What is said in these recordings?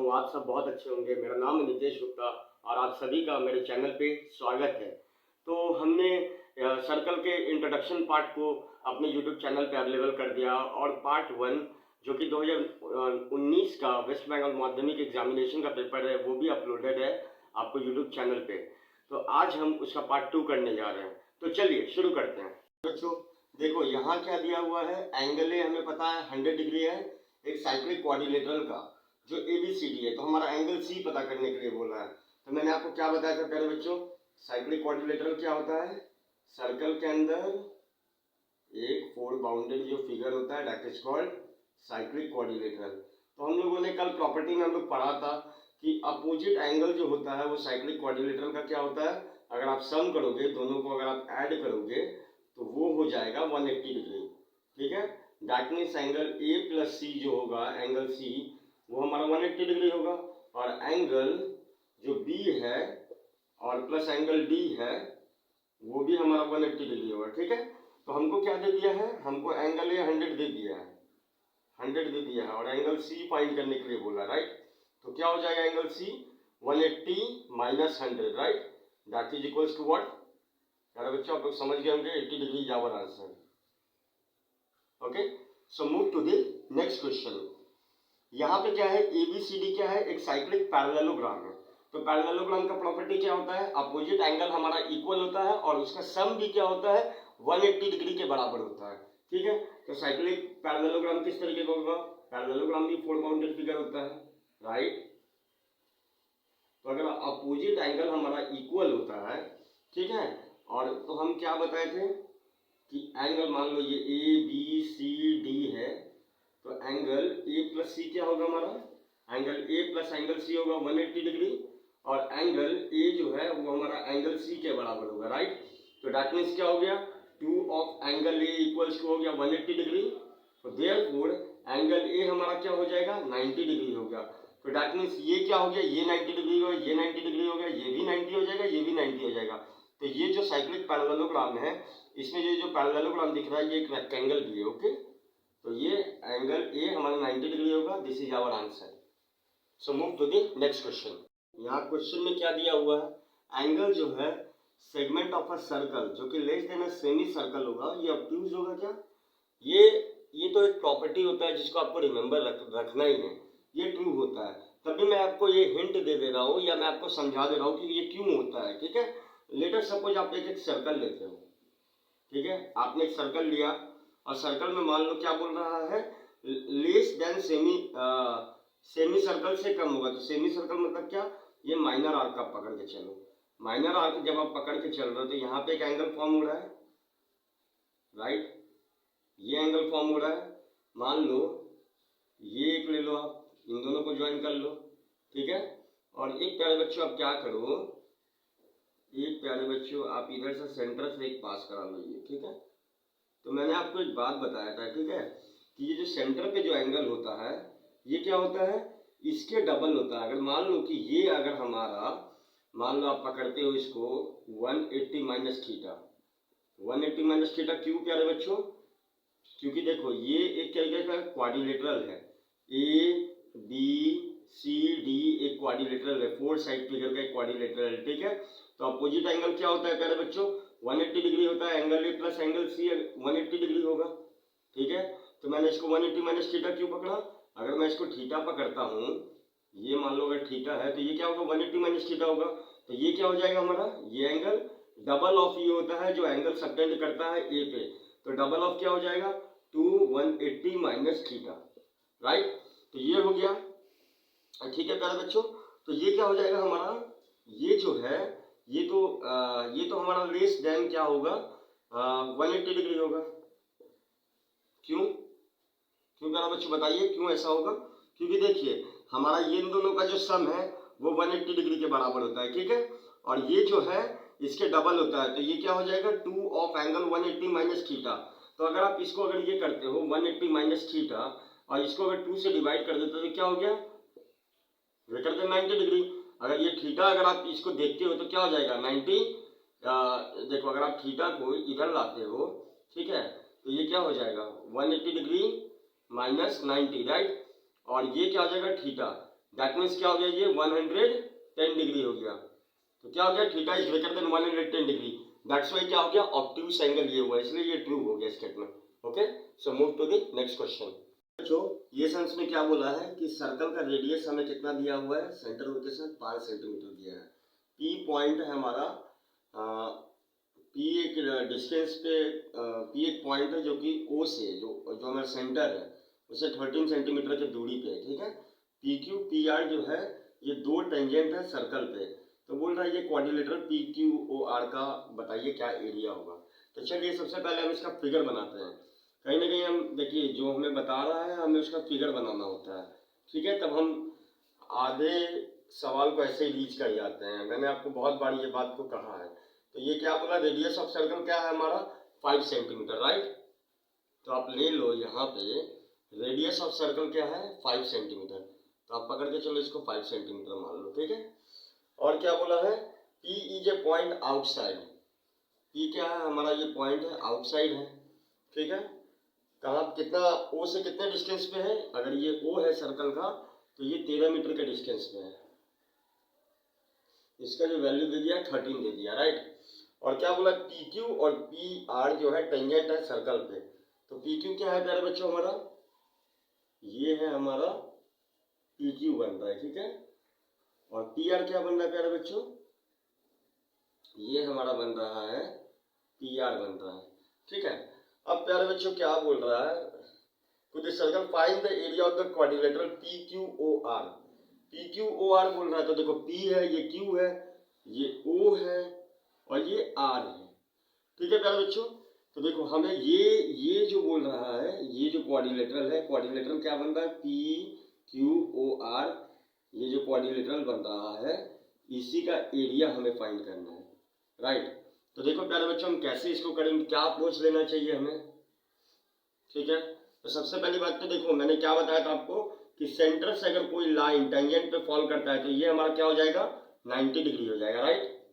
हूँ आप सब बहुत अच्छे होंगे। मेरा नाम है नितेश गुप्ता और आप सभी का मेरे चैनल पे स्वागत है। तो हमने सर्कल के इंट्रोडक्शन पार्ट को अपने यूट्यूब चैनल पे अवेलेबल कर दिया और पार्ट 1 जो कि 2019 का वेस्ट बंगाल माध्यमिक एग्जामिनेशन का पेपर है वो भी अपलोडेड है आपको यूट्यूब चैनल पे। तो आज हम उसका पार्ट 2 करने जा रहे हैं। तो चलिए शुरू करते हैं। बच्चों देखो यहाँ क्या दिया हुआ है, एंगल ए हमें पता है 100 डिग्री है एक साइक्लिक क्वाड्रिलेटरल का जो ABCD है। तो हमारा एंगल C पता करने के लिए बोला है। तो मैंने आपको क्या बताया था पहले बच्चों, साइक्लिक क्वाड्रिलेटरल क्या होता है, सर्कल के अंदर एक फोर बाउंडेड जो फिगर होता है that is called cyclic quadrilateral. तो हम लोगों ने कल प्रॉपर्टी में हम लोग पढ़ा था कि अपोजिट एंगल जो होता है वो साइक्लिक क्वाड्रिलेटरल का क्या होता है, अगर आप सम करोगे दोनों को, अगर आप ऐड करोगे तो वो हो जाएगा 180 डिग्री। ठीक है, that means angle A plus C जो होगा, एंगल C वो हमारा 180 डिग्री होगा और एंगल जो B है और प्लस एंगल D है वो भी हमारा 180 डिग्री होगा। ठीक है, तो हमको क्या दे दिया है, हमको एंगल A 100 दे दिया है, 100 दे दिया है और एंगल C फाइंड करने के लिए बोला, राइट। तो क्या हो जाएगा angle C 180 minus 100, right, that is equals to what. यार बच्चों आप लोग समझ गए होंगे 80 degree is our answer. Okay, so move to the next question. यहाँ पे क्या है, ABCD क्या है, एक साइक्लिक पैरेललोग्राम है। तो पैरेललोग्राम का प्रॉपर्टी क्या होता है, अपोजिट एंगल हमारा इक्वल होता है और उसका सम भी क्या होता है 180 डिग्री के बराबर होता है। ठीक है, तो साइक्लिक पैरेललोग्राम किस तरीके का होगा, पैरेललोग्राम भी फोर बाउंडेड फिगर होता है, राइट। तो अगर अपोजिट एंगल हमारा इक्वल होता है, ठीक है, और तो हम क्या बताए थे कि एंगल मान लो ये ABCD है, तो एंगल A प्लस C क्या होगा हमारा, angle A plus angle C होगा 180 डिग्री और एंगल A जो है वो हमारा एंगल C के बराबर होगा, राइट। तो दैट मीन्स क्या हो गया, 2 of angle A equals to हो गया 180 डिग्री। तो देयरफॉर एंगल A हमारा क्या हो जाएगा 90 डिग्री होगा। तो दैट मीन्स ये क्या हो गया, ये 90 डिग्री हो गया, ये 90 डिग्री हो गया, ये भी 90 हो जाएगा, ये भी 90 हो जाएगा। तो ये जो साइक्लिक पैरेललोग्राम है इसमें ये जो पैरेललोग्राम दिख रहा है ये एक रेक्टेंगल भी है। ओके, तो ये एंगल A हमारा 90 डिग्री होगा, this is our answer. So move to the next question. यहाँ क्वेश्चन में क्या दिया हुआ है, एंगल जो है सेगमेंट ऑफ अ सर्कल जो कि less than a semi circle होगा, ये ऑब्ट्यूज होगा क्या, ये तो एक प्रॉपर्टी होता है जिसको आपको रिमेंबर रखना ही है, ये ट्रू होता है। तभी मैं आपको ये हिंट दे दे रहा हूँ या मैं आपको समझा दे रहा हूँ कि ये क्यों होता है। ठीक है, लेटर सपोज आप एक सर्कल लेते हो, ठीक है, आपने एक सर्कल लिया और सर्कल में मान लो क्या बोल रहा है, लेस देन सेमी सर्कल से कम होगा। तो सेमी सर्कल मतलब क्या, ये माइनर आर्क आप पकड़ के चलो, माइनर आर्क जब आप पकड़ के चल रहे हो तो यहाँ पे एक एंगल फॉर्म हो रहा है, राइट, ये एंगल फॉर्म हो रहा है। मान लो ये एक ले लो, आप इन दोनों को ज्वाइन कर लो, ठीक है। और एक प्यारे बच्चों आप क्या करो, एक प्यारे बच्चों आप इधर से सेंटर से एक पास करा लो ये, ठीक है। तो मैंने आपको एक बात बताया था, ठीक है, कि ये जो सेंटर पे जो एंगल होता है ये क्या होता है, इसके डबल होता है। अगर मान लो कि ये अगर हमारा, मान लो आप पकड़ते हो इसको 180 माइनस थीटा, 180 माइनस थीटा क्यों प्यारे बच्चों, क्योंकि देखो ये एक तरीके का क्वाड्रिलेटरल है, ABCD एक क्वाड्रिलेटरल है, फोर साइड फिगर का एक क्वाड्रिलेटरल है, ठीक है। तो अपोजिट एंगल क्या होता है प्यारे बच्चों 180 डिग्री होता है, angle A plus angle C 180 degree होगा, ठीक है। तो मैंने इसको 180 माइनस थीटा क्यों पकड़ा, अगर मैं इसको थीटा पकड़ता हूँ, ये मान लो अगर थीटा है तो ये क्या होगा 180 माइनस थीटा होगा। तो ये क्या हो जाएगा हमारा, ये एंगल डबल ऑफ ये होता है जो एंगल सबटेंड करता है A पे, तो डबल ऑफ क्या हो जाएगा 180 माइनस थीटा, राइट। तो ये हो गया, ठीक है प्यारे बच्चों। तो ये क्या हो जाएगा हमारा, ये जो है ये तो हमारा लेस देन क्या होगा 180 डिग्री होगा। क्यों प्यारे बच्चों बताइए क्यों ऐसा होगा, क्योंकि देखिए हमारा ये इन दोनों का जो सम है वो 180 डिग्री के बराबर होता है, ठीक है, और ये जो है इसके डबल होता है। तो ये क्या हो जाएगा 2 ऑफ एंगल 180 माइनस थीटा। तो अगर आप इसको अगर ये करते हो 180 माइनस थीटा और इसको अगर 2 से डिवाइड कर देते हो तो क्या हो गया ग्रेटर देन 90 डिग्री। अगर ये थीटा अगर आप इसको देखते हो तो क्या हो जाएगा 90, देखो अगर आप थीटा को इधर लाते हो, ठीक है, तो ये क्या हो जाएगा 180 डिग्री माइनस 90, राइट, और ये क्या हो जाएगा थीटा, दैट मीन्स क्या हो गया, ये 110 डिग्री हो गया। तो क्या हो गया, theta is greater than 110 degree, that's why क्या हो गया, ऑब्ट्यूज एंगल ये हुआ, इसलिए ये ट्रू हो गया statement. Okay, so move to the next question. जो ये सेंस में क्या बोला है कि सर्कल का रेडियस हमें कितना दिया हुआ है, सेंटर लोकेशन 5 सेंटीमीटर दिया है। पी पॉइंट है हमारा, पी एक डिस्टेंस पे, पी एक पॉइंट है जो कि ओ से, जो हमारा सेंटर है उसे 13 सेंटीमीटर की दूरी पे है, ठीक है। पी क्यू पी आर जो है ये दो टेंजेंट है सर्कल पे, तो बोल रहा है ये quadrilateral P Q O R का बताइए क्या एरिया होगा। तो चलिए सबसे पहले हम इसका फिगर बनाते हैं। कहीं ना कहीं हम देखिए जो हमें बता रहा है हमें उसका फिगर बनाना होता है, ठीक है, तब हम आधे सवाल को ऐसे ही रीच कर जाते हैं। मैंने आपको बहुत बार ये बात को कहा है। तो ये क्या बोला, रेडियस ऑफ सर्कल क्या है हमारा 5 सेंटीमीटर, राइट। तो आप ले लो यहाँ पे रेडियस ऑफ सर्कल क्या है 5 सेंटीमीटर, तो आप पकड़ के चलो इसको 5 सेंटीमीटर मान लो, ठीक है। और क्या बोला है, P is a point outside, P क्या है हमारा, ये पॉइंट है आउटसाइड है, ठीक है। कहाँ कितना, O से कितने डिस्टेंस पे है, अगर ये O है सर्कल का तो ये 13 मीटर के डिस्टेंस पे है, इसका जो वैल्यू दे दिया 13 दे दिया, राइट। और क्या बोला, पी क्यू और पी आर जो है टेंजेंट है सर्कल पे, तो पी क्यू क्या है प्यारे बच्चों हमारा, ये है हमारा पी क्यू बन रहा है, ठीक है। और पी आर क्या बन रहा है प्यारे बच्चों, ये हमारा बन रहा है पी आर बन रहा है, ठीक है। अब प्यारे बच्चों क्या बोल रहा है, कुछ circle find the area of the quadrilateral P Q O R, P Q O R बोल रहा है, तो देखो पी है, ये क्यू है, ये ओ है और ये आर है, ठीक है प्यारे बच्चों। तो देखो हमें ये जो बोल रहा है, ये जो क्वाड्रिलेटरल है, क्वाड्रिलेटरल क्या बन रहा है, पी क्यू ओ आर, ये जो क्वाड्रिलेटरल बन रहा है इसी का एरिया हमें फाइंड करना है, राइट। तो देखो प्यारे बच्चों हम कैसे इसको करेंगे, क्या अप्रोच लेना चाहिए हमें, ठीक है। तो सबसे पहली बात तो देखो मैंने क्या बताया था आपको कि सेंटर से अगर कोई लाइन टेंजेंट पे फॉल करता है तो ये हमारा क्या हो जाएगा 90 डिग्री हो जाएगा, राइट।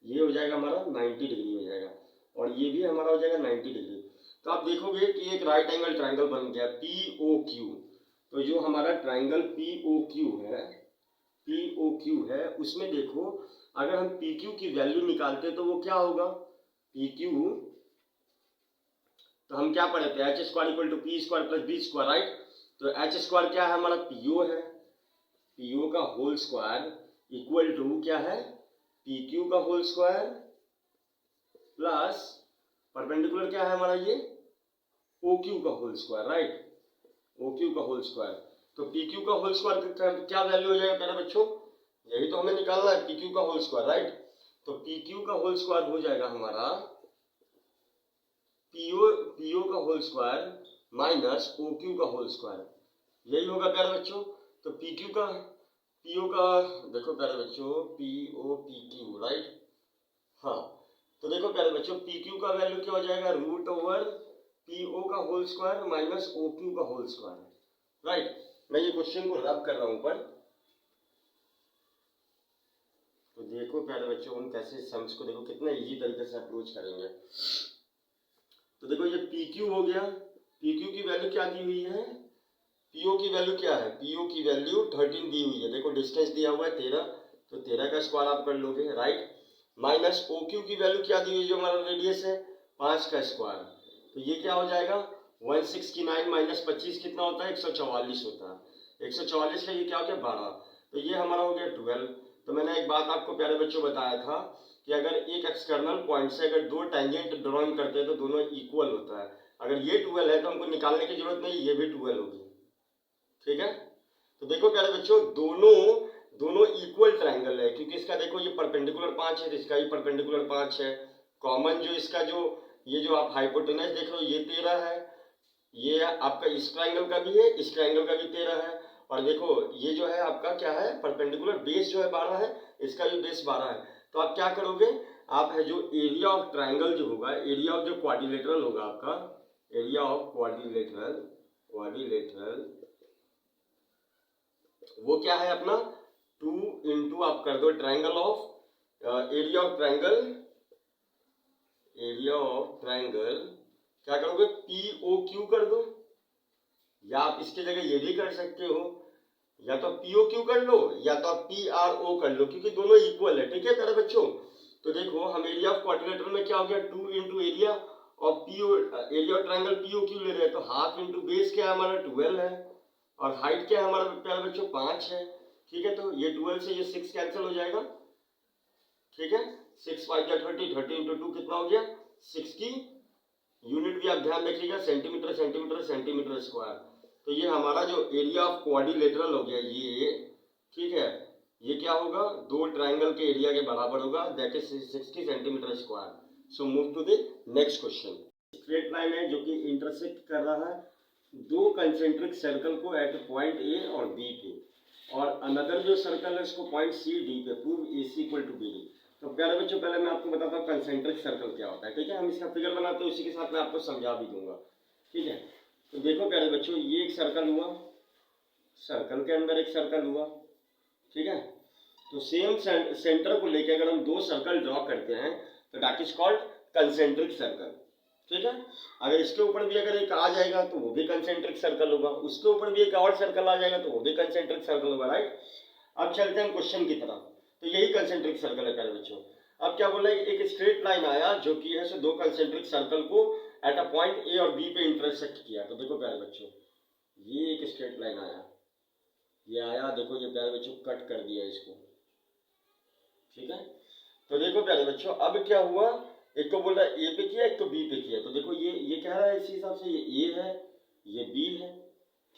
ये हो जाएगा हमारा 90 डिग्री हो जाएगा और ये भी हमारा हो जाएगा 90 डिग्री। तो आप देखोगे कि एक राइट एंगल ट्राइंगल बन गया पी ओ क्यू। तो जो हमारा ट्राइंगल पी ओ क्यू है उसमें देखो अगर हम पी क्यू की वैल्यू निकालते तो वो क्या होगा, पी क्यू, तो हम क्या पढ़े थे H square equal to P square plus B square, right. तो एच स्क्वायर क्या है हमारा पीओ है, पीओ का होल स्क्वायर इक्वल टू क्या है पी क्यू का होल स्क्वायर प्लस परपेंडिकुलर क्या है हमारा ये ओ क्यू का whole square, right, O Q का होल स्क्वायर। तो पी क्यू का होल स्क्वायर का क्या वैल्यू हो जाएगा मेरे बच्चों, यही तो हमें निकालना है पी क्यू का होल स्क्वायर, राइट। तो पी क्यू का होल स्क्वायर हो जाएगा हमारा पीओ का whole square minus O Q का होल स्क्वायर, यही होगा प्यारे बच्चों। तो पी क्यू का पीओ का देखो प्यारे बच्चों पीओ पी क्यू, राइट, हाँ। तो देखो प्यारे बच्चों पी क्यू का वैल्यू क्या हो जाएगा रूट ओवर पीओ का whole square minus O Q का होल स्क्वायर, राइट। मैं ये क्वेश्चन को रब कर रहा हूं ऊपर, तो देखो प्यारे बच्चों हम कैसे सम्स को देखो कितना इजी तरीके से अप्रोच करेंगे। तो देखो ये पी क्यू हो गया, पी क्यू की वैल्यू क्या दी हुई है, पीओ की वैल्यू क्या है, पीओ की वैल्यू 13 दी हुई है, देखो डिस्टेंस दिया हुआ है 13, तो 13 का स्क्वायर आप कर लोगे, राइट। माइनस ओ क्यू की वैल्यू क्या दी हुई है जो हमारा रेडियस है 5 का स्क्वायर, तो ये क्या हो जाएगा 169 माइनस 25 कितना होता है 144 होता है, 144 का ये क्या हो गया 12, तो ये हमारा हो गया 12। तो मैंने एक बात आपको प्यारे बच्चों बताया था कि अगर एक एक्सटर्नल पॉइंट से अगर दो टेंजेंट ड्रॉइंग करते हैं तो दोनों इक्वल होता है, अगर ये 12 है तो हमको निकालने की जरूरत नहीं, ये भी 12 होगी, ठीक है। तो देखो प्यारे बच्चों दोनों इक्वल ट्रायंगल है क्योंकि इसका देखो ये परपेंडिकुलर 5 है तो इसका भी परपेंडिकुलर 5 है, कॉमन जो इसका जो ये जो आप हाइपोटेनस देख रहे हो ये 13 है, ये आपका इस ट्रायंगल का भी है, इस ट्रायंगल का भी 13 है, और देखो ये जो है आपका क्या है परपेंडिकुलर बेस जो है 12 है, इसका भी बेस 12 है। तो आप क्या करोगे, आप है जो एरिया ऑफ ट्रायंगल जो होगा, एरिया ऑफ जो क्वाड्रिलेटरल होगा आपका, एरिया ऑफ क्वाड्रिलेटरल वो क्या है अपना 2 इंटू आप कर दो triangle of area of triangle क्या करोगे पी ओ क्यू कर दो, या आप इसकी जगह ये भी कर सकते हो या तो POQ कर लो या तो PRO कर लो, क्योंकि दोनों इक्वल है। ठीक है प्यारे बच्चों, तो देखो हम एरिया ऑफ क्वाड्रिलेटरल में क्या हो गया, 2 into area of area of triangle POQ ले रहे हैं, तो हाफ इंटू बेस क्या है हमारा 12 है, और हाइट क्या है हमारा प्यारे बच्चों 5 है। ठीक है, तो ये 12 से ये 6 कैंसिल हो जाएगा। ठीक है, 6 5 या 30, 30 इंटू 2 कितना हो गया 60। यूनिट भी आप ध्यान रखिएगा, सेंटीमीटर सेंटीमीटर सेंटीमीटर स्क्वायर। तो ये हमारा जो एरिया ऑफ क्वाड्रिलेटरल हो गया ये, ठीक है, ये क्या होगा, दो ट्राइंगल के एरिया के बराबर होगा, that is 60 centimetre square. So move to the next question. Straight line है जो कि इंटरसेक्ट कर रहा है दो कंसेंट्रिक सर्कल को एट पॉइंट ए और बी पे, और अनदर जो सर्कल है उसको पॉइंट सी डी पे। Prove AC equal to BD। तो प्यारे बच्चों पहले मैं आपको बताता हूँ कंसेंट्रिक सर्कल क्या होता है। ठीक है, हम इसका फिगर बनाते हैं, उसी के साथ मैं आपको समझा भी दूंगा। ठीक है, तो देखो प्यारे बच्चों, ये एक सर्कल हुआ, सर्कल के अंदर एक सर्कल हुआ। ठीक है, तो सेम सेंटर को लेकर अगर हम दो सर्कल ड्रॉ करते हैं तो that is called concentric circle. ठीक है, अगर इसके ऊपर भी अगर एक आ जाएगा तो वो भी कंसेंट्रिक सर्कल होगा, उसके ऊपर भी एक और सर्कल आ जाएगा तो वो भी कंसेंट्रिक सर्कल होगा, राइट। अब चलते हैं क्वेश्चन की तरफ। तो यही कंसेंट्रिक सर्कल है प्यारे बच्चों। अब क्या बोला, एक स्ट्रेट लाइन आया जो कि है सो दो कंसेंट्रिक सर्कल को एट अ पॉइंट ए और बी पे इंटरसेक्ट किया। तो देखो प्यारे बच्चों, ये एक स्ट्रेट लाइन आया, ये आया, देखो ये प्यारे बच्चों कट कर दिया इसको। ठीक है, तो देखो प्यारे बच्चों अब क्या हुआ, एक तो बोल रहा है ए पे किया, एक तो बी पे किया। तो देखो ये कह रहा है इसी हिसाब से ये ए है, ये बी है।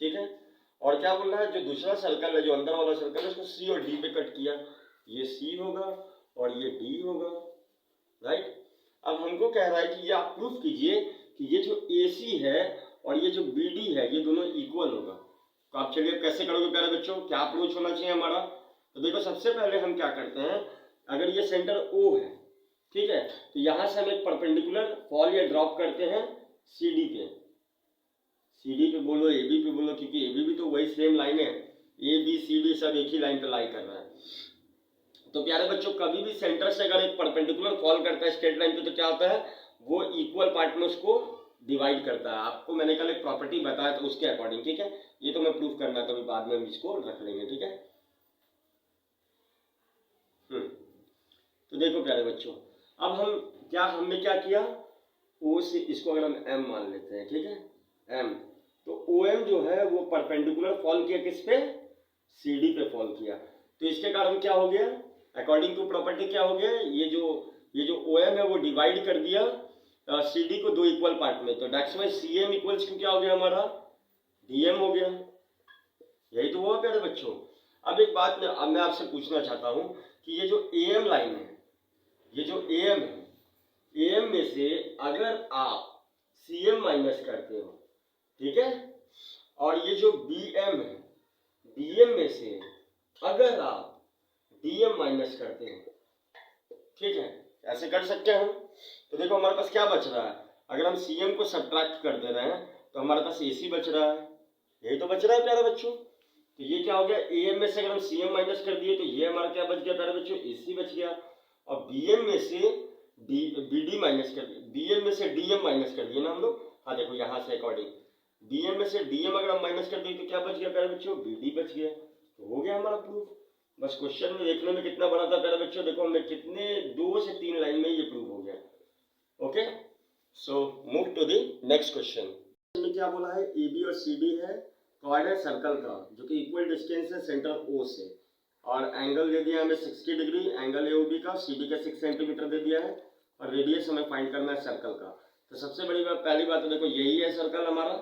ठीक है, और क्या बोल रहा है, जो दूसरा सर्कल है, जो अंदर वाला सर्कल है, उसको सी और डी पे कट किया, ये सी होगा और ये डी होगा, राइट। अब हमको कह रहा है कि ये आप प्रूफ कीजिए कि ये जो AC है और ये जो BD है ये दोनों इक्वल होगा। तो आप चलिए कैसे करोगे प्यारे बच्चों, क्या अप्रोच होना चाहिए हमारा। तो देखो सबसे पहले हम क्या करते हैं, अगर ये सेंटर O है, ठीक है, तो यहां से हम एक परपेंडिकुलर फॉल या ड्रॉप करते हैं CD पे। CD पे बोलो, AB पे बोलो, क्योंकि AB भी तो वही सेम लाइन है, ABCD सब एक ही लाइन पे लाई कर रहा है। तो प्यारे बच्चों कभी भी सेंटर से अगर एक परपेंडिकुलर फॉल करता है स्ट्रेट लाइन पे तो क्या होता है, वो इक्वल पार्ट में उसको डिवाइड करता है। आपको मैंने कल एक प्रॉपर्टी बताया तो उसके अकॉर्डिंग। ठीक है, ये तो मैं प्रूफ करना है, तो बाद में हम इसको रख लेंगे। ठीक है, तो देखो प्यारे बच्चों, अब हमने क्या किया, O से इसको अगर हम M मान लेते हैं, ठीक है, M, तो OM जो है वो परपेंडिकुलर फॉल किया किस पे, CD पे फॉल किया। तो इसके कारण क्या हो गया, अकॉर्डिंग टू प्रॉपर्टी क्या हो गया, ये जो OM है वो डिवाइड कर दिया CD को दो इक्वल पार्ट में। तो that's why CM equals to क्या हो गया हमारा, DM हो गया। यही तो हुआ प्यारे बच्चों। अब एक बात मैं आपसे पूछना चाहता हूं कि ये जो AM लाइन है, ये जो AM है, AM में से अगर आप CM माइनस करते हो, ठीक है, और ये जो BM है, BM में से अगर आप DM माइनस करते हैं, ठीक है, ऐसे कर सकते हैं हम। तो देखो हमारे पास क्या बच रहा है, अगर हम CM को सब्ट्रैक्ट कर दे रहे हैं तो हमारे पास AC बच रहा है, यही तो बच रहा है प्यारे बच्चों। तो ये क्या हो गया, AM में से अगर हम CM माइनस कर दिए तो ये हमारा क्या बच गया प्यारे बच्चों, AC बच गया। और BM में से BD माइनस कर दिया, BM में से DM माइनस कर दिए ना हम लोग। हाँ देखो यहाँ से अकॉर्डिंग BM में से DM अगर हम माइनस कर दिए तो क्या बच गया प्यारे बच्चों, BD बच गया। तो हो गया हमारा प्रूफ। बस क्वेश्चन में देखने में कितना बड़ा था प्यारे बच्चों, देखो हमने कितने 2 से 3 लाइन में ये प्रूव हो गया। Okay, so move to the next question. में क्या बोला है, AB और CD है कोऑर्डिनेट सर्कल का जो कि इक्वल डिस्टेंस है सेंटर O से, और एंगल दे दिया हमें 60 डिग्री एंगल AOB का, CD का 6 सेंटीमीटर दे दिया है, और रेडियस हमें फाइंड करना है सर्कल का। तो सबसे बड़ी बात, पहली बात तो देखो यही है सर्कल हमारा।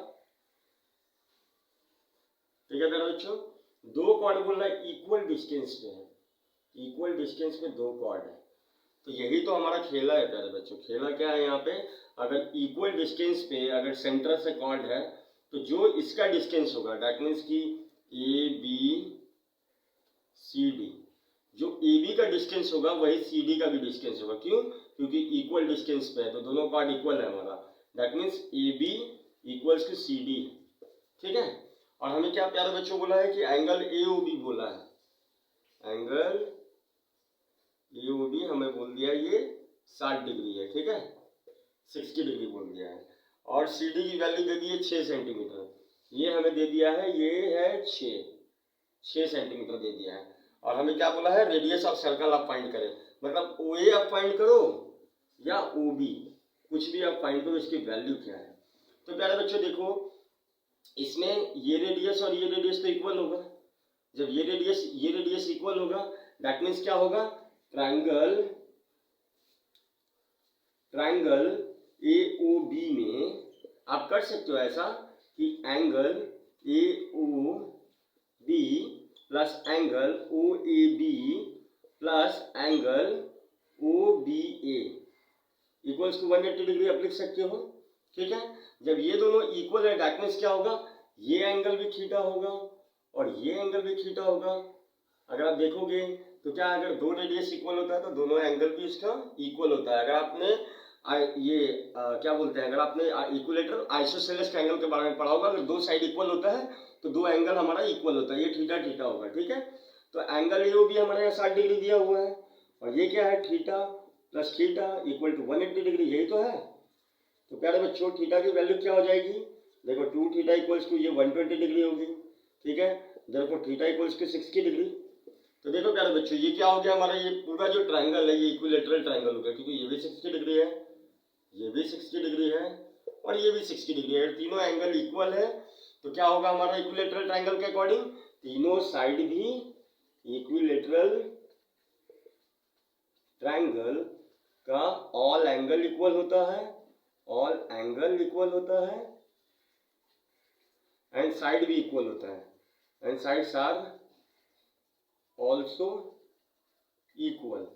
ठीक है मेरे बच्चों, दो कॉर्ड बोल रहा है इक्वल डिस्टेंस पे है, इक्वल डिस्टेंस पे दो कॉर्ड है। तो यही तो हमारा खेला है प्यारे बच्चों। खेला क्या है यहाँ पे, अगर इक्वल डिस्टेंस पे अगर सेंटर से कॉर्ड है तो जो इसका डिस्टेंस होगा दैट मीन्स कि ABCD, जो AB का डिस्टेंस होगा वही CD का भी डिस्टेंस होगा। क्यों, क्योंकि इक्वल डिस्टेंस पे है तो दोनों कॉर्ड इक्वल है हमारा, that means AB equals to CD। ठीक है, और हमें क्या प्यारे बच्चों बोला है कि एंगल AOB बोला है, एंगल AOB हमें बोल दिया ये 60 डिग्री है। ठीक है, 60 डिग्री बोल दिया है, और CD की वैल्यू दे दी है 6 सेंटीमीटर, ये हमें दे दिया है, ये है 6। 6 सेंटीमीटर दे दिया है। और हमें क्या बोला है, रेडियस ऑफ सर्कल आप फाइंड करें, मतलब ओ ए आप फाइंड करो या ओ बी, कुछ भी आप फाइंड करो, इसकी वैल्यू क्या है। तो प्यारे बच्चों देखो, इसमें ये रेडियस और ये रेडियस तो इक्वल होगा। जब ये रेडियस इक्वल होगा, दैट मीन्स क्या होगा, ट्राइंगल ए ओ बी में आप कर सकते हो ऐसा कि angle A O B plus angle O A B plus angle O B A equals to 180 degree आप लिख सकते हो। ठीक है, जब ये दोनों इक्वल है, दैट मीन्स क्या होगा, ये एंगल भी थीटा होगा और ये एंगल भी थीटा होगा। अगर आप देखोगे तो क्या, अगर दो रेडियस इक्वल होता है तो दोनों एंगल भी इसका इक्वल होता है। अगर आपने क्या बोलते हैं, अगर आपने इक्विलेटरल आइसोसेलेस ट्रायंगल के बारे में पढ़ा होगा, अगर दो साइड इक्वल होता है तो दो एंगल हमारा इक्वल होता है, ये थीटा थीटा होगा। ठीक है, तो एंगल ए भी हमारे यहाँ 60 डिग्री दिया हुआ है और ये क्या है, theta plus theta equal to 180 degree, यही तो है। तो प्यारे बच्चों, थीटा की वैल्यू क्या हो जाएगी, देखो 2 थीटा इक्वल्स टू ये 120 डिग्री होगी। ठीक है, देखो थीटा इक्वल्स टू 60 डिग्री। तो देखो प्यारे बच्चों, ये क्या हो गया हमारा, ये पूरा जो ट्राइंगल है ये इक्विलेटरल ट्राइंगल हो गया, क्योंकि ये भी 60 डिग्री है, ये भी 60 डिग्री है और ये भी 60 डिग्री है, तीनों एंगल इक्वल है। तो क्या होगा हमारा इक्विलेटरल ट्राइंगल के अकॉर्डिंग, तीनों साइड भी इक्विलेटरल ट्राइंगल का ऑल एंगल इक्वल होता है, ऑल एंगल इक्वल होता है एंड साइड भी इक्वल होता है, and sides are also equal,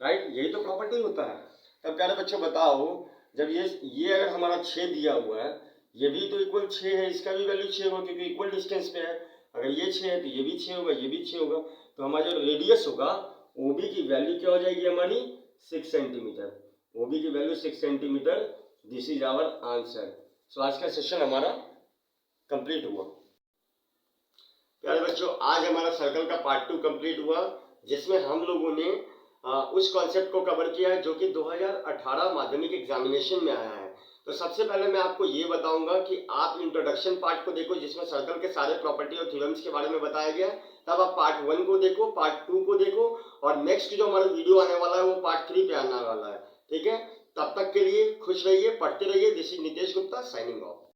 right, यही तो प्रॉपर्टी होता है। तब प्यारे बच्चों बताओ, जब ये अगर हमारा 6 दिया हुआ है, ये भी तो इक्वल 6 है, इसका भी वैल्यू 6 होगा क्योंकि इक्वल डिस्टेंस पे है। अगर ये 6 है तो ये भी 6 होगा, ये भी 6 होगा, तो हमारा जो रेडियस होगा ओबी की वैल्यू क्या हो जाएगी हमारी, 6 सेंटीमीटर। ओबी की value 6 centimetre, this is our answer. So आज का सेशन हमारा कंप्लीट हुआ। प्यारे बच्चों, आज हमारा सर्कल का पार्ट 2 कंप्लीट हुआ, जिसमें हम लोगों ने उस कॉन्सेप्ट को कवर किया है जो कि 2018 माध्यमिक एग्जामिनेशन में आया है। तो सबसे पहले मैं आपको ये बताऊंगा कि आप इंट्रोडक्शन पार्ट को देखो, जिसमें सर्कल के सारे प्रॉपर्टी और थ्योरम्स के बारे में बताया गया है। तब आप पार्ट 1 को देखो, पार्ट 2 को देखो, और नेक्स्ट जो हमारा वीडियो आने वाला है वो पार्ट 3 पे आने वाला है। ठीक है, तब तक के लिए खुश रहिए, पढ़ते रहिए। This is Nitesh Gupta signing off.